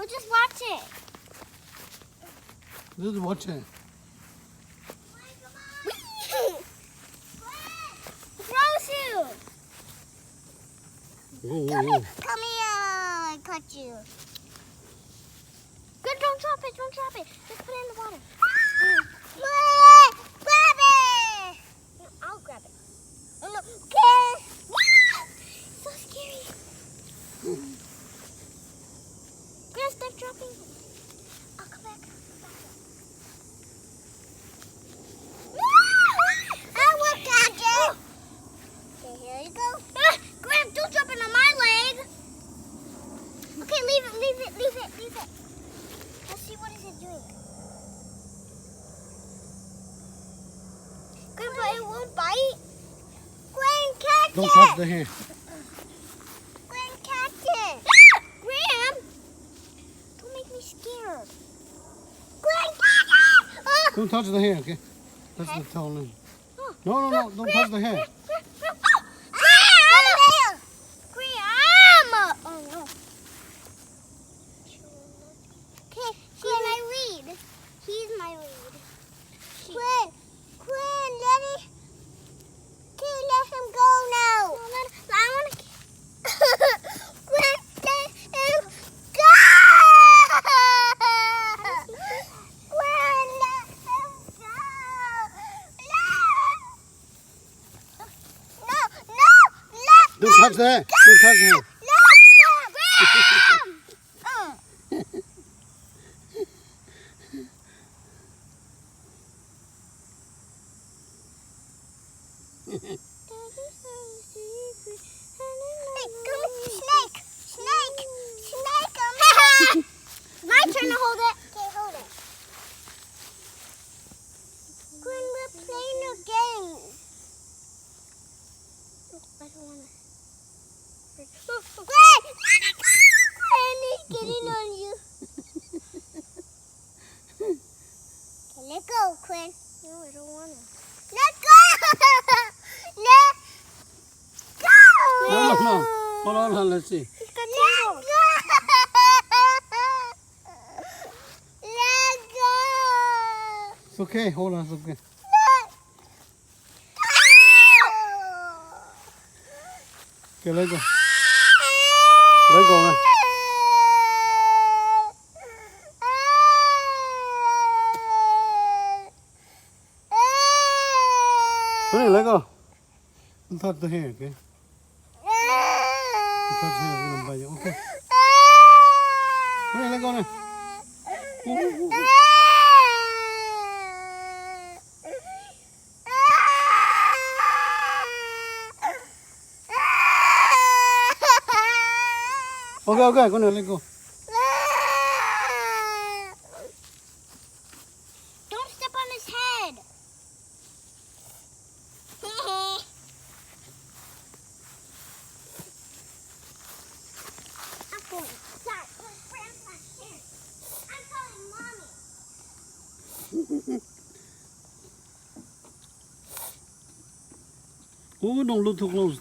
Just watch it. Come here, I caught you. Good, don't drop it, don't drop it. Just put it in the water. Grab it! No, I'll grab it. Oh no, okay. So scary. Grab, stop dropping. I'll come back. I will catch it. Okay, here you go. Grab, don't drop it on my leg. Okay, leave it. Let's see what is it doing. Grandpa, it won't bite. Gwen, catch it. Don't touch the hair. Gwen, catch it. Graham, don't make me scared. Gwen, catch it. Oh. Don't touch the hair, okay? That's the tail now. No, don't touch the hair. He's my lead. Quinn, let him go now. I want to. Quinn, let him go. Quinn, let him go. No, Don't touch the hair. Don't touch the hair. Hey, snake! My turn to hold it. Okay, hold it. Gwen, we're playing a game. I don't want to. Gwen! Let it go! Gwen, he's getting on you. Okay, let go, Quinn. No, I don't want to. Let go! Let go! No. Hold on, let's see. Let go! Let go! It's okay, hold on, it's okay. Let go! Okay, let go. Let go, man. Honey, let go. Don't touch the hair, okay? Don't touch the hair, it's gonna bite you. Okay. Honey, let go now. Okay, go now, let go. Don't step on his head. I'm going inside. Grandpa's here. I'm calling Mommy. Oh, don't look too close.